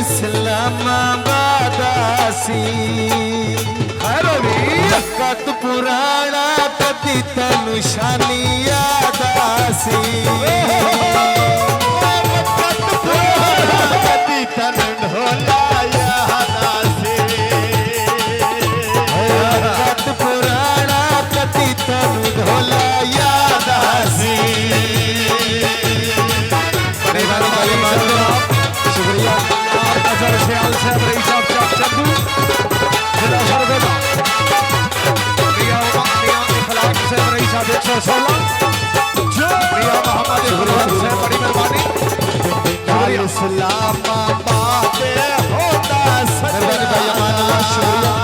इस्लामाबाद आसी वक्त पुराना कदी तनु शानी याद आसी वक्त पुराना कदी तनु ढोला याद आसी वक्त पुराना कदी तनु ढोला याद आसी। शुक्रिया नजर से आल साहब रईस साहब चंदू जिला सरगोदा प्रिया इखलाक साहब रईस साहब 116 प्रिया मोहम्मद गुरबान साहब बड़ी मेहरबानी इस्लामाबाद होता सजना भाई अमान अल्लाह शुक्रिया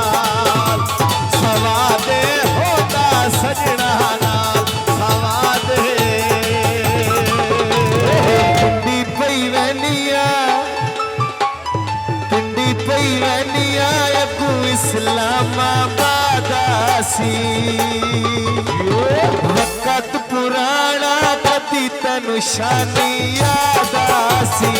सवादे होता सजना सवादे पिंडी पई वैनिया अगू इस्लामाबाद आसी वक्त पुराना कदी तनु शानी याद आसी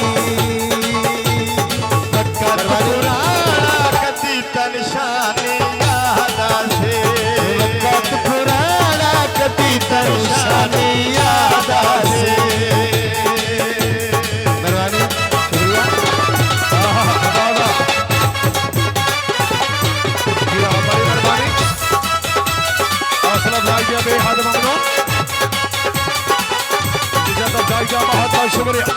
वक्त पुराना कदी तनु शानी याद आसी वक्त पुराना कदी तनु शानी याद आसी। बेहद ममनून बहुत बहुत शुक्रिया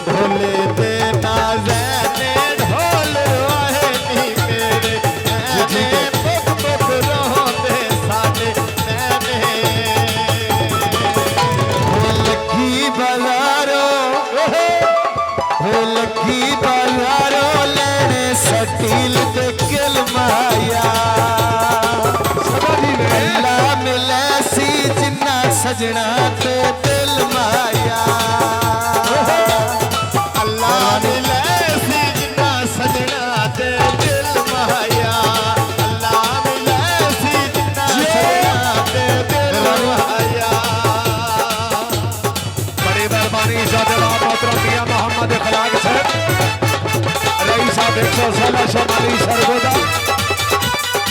ढोले दे नाज़ैने ढोल रोहनी मेरे मैंने बुक बुक रोंदे साडे मैंने लखी बाजारो लेने सटील दे किल माया मिले सी जिन्ना सजना ते दिल माया अल्लाह मिले सी जिन्ना सजना ते दिल माया अल्लाह मिले सी जिन्ना सजना ते दिल माया। बड़ी मेहरबानी जनाब मोहतरम मियां मोहम्मद इखलाक साहब रईस साहब 116 सोमाली सरगोदा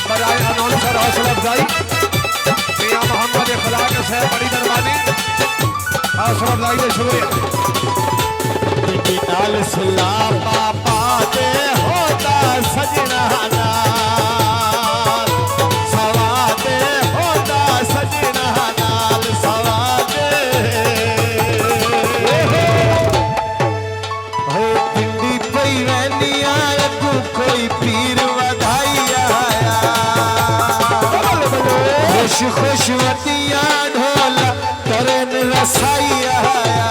बजाय अनाउंसर हौसला अफजाई मियां मोहम्मद इखलाक साहब बड़ी मेहरबानी हौसला अफजाई के शुक्रिया नाल इस्लामाबाद होता सजना नाल सवादे होता सजना नाल सवादे हो पिंडी पई वैनिया अगू कोई पीर वधाई आया खुश खुशवतिया ढोला करन रसाई आया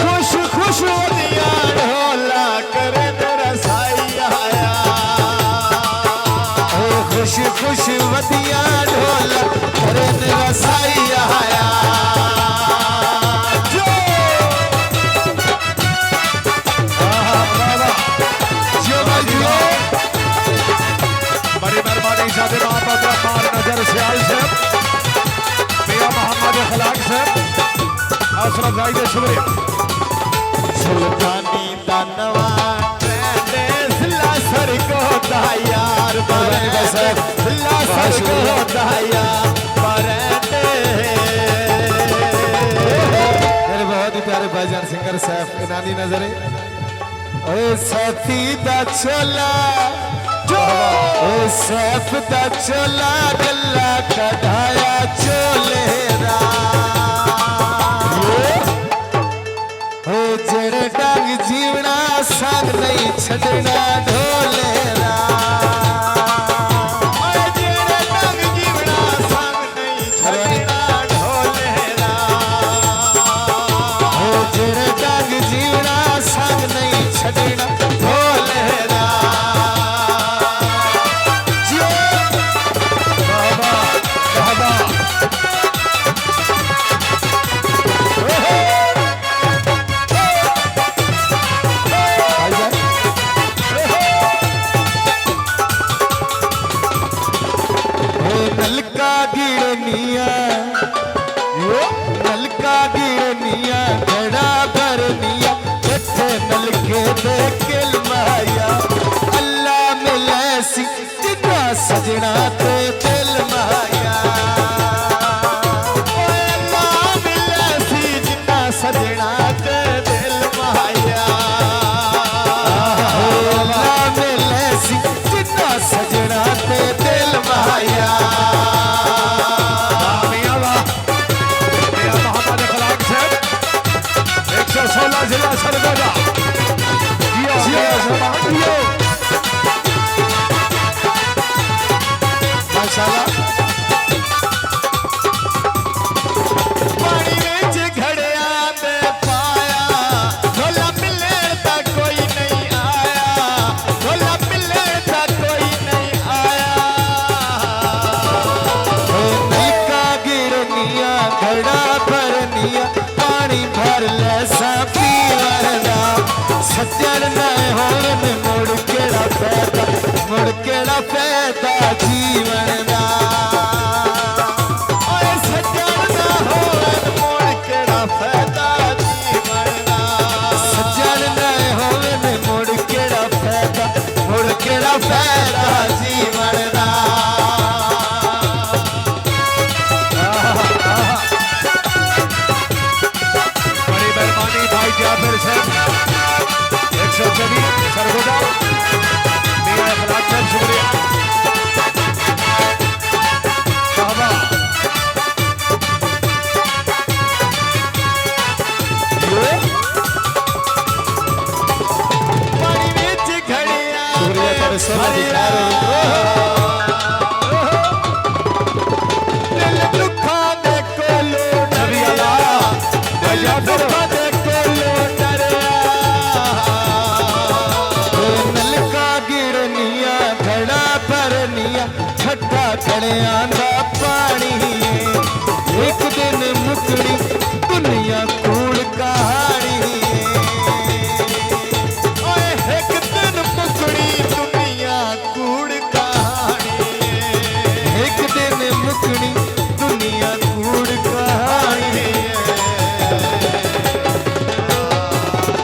खुश खुशवतिया ढोला करन रसाई आया खुश खुशवतिया ढोला करन रसाई आया। बड़ी मेहरबानी सादे मोहम्मद रहमान नजर से आल साहब मियां मोहम्मद इखलाक साहब हौसला अफजाई के शुक्रिया सुल्तानी दानवा ट्रेंडे जिला सर को दायार बरंडे जिला सर को दायार बरंडे मेरे बहुत ही प्यारे भाईजान सिंगर साहब इनानी नजरे ओए साथी दा चोला सैफ दा चोला गला कढ़ाया चोलेरा जड़े डांग जीवना संग नहीं छड़ना ढोलेरा जड़े डांग जीवना संग नहीं छड़ना ढोलेरा जड़े डांग जीवना संग नहीं छड़ना ढोलेरा सजना ते दिल माया ना मिले सी जिन्ना सजना ते दिल माया ना मिले सी जिन्ना सजना ते दिल माया मोहम्मद इखलाक से 116 जिला सरगोजा पानी विच घड़िया में पाया ढोला मिले ता कोई नहीं आया ढोला मिले ता कोई नहीं आया नलका गिरनिया घड़ा भरनिया पानी भर ले सा पीवरदा सज्जन न होन मुड़ केड़ा पैदा जीवन दा ओए सज्जन न होन मुड़ केड़ा पैदा जीवन दा सज्जन न होन मुड़ केड़ा पैदा जीवन दा बड़ी मेहरबानी भाई जाफिर से 124 सरगोजा मियां इखलाक साहब शुक्रिया बाबा पानी विच घड़िया शुक्रिया तेरे सोना दिखा रहे दिल दुखा दे कोलो डरिया दिल दुखा दे कोलो डरिया नलका गिरनिया घड़ा भरनिया छट्टा खड़िया दा पानी एक दिन मुकड़ी दुनिया कूड़ कहानी ओए एक दिन मुकड़ी दुनिया कूड़ कहानी एक दिन मुकड़ी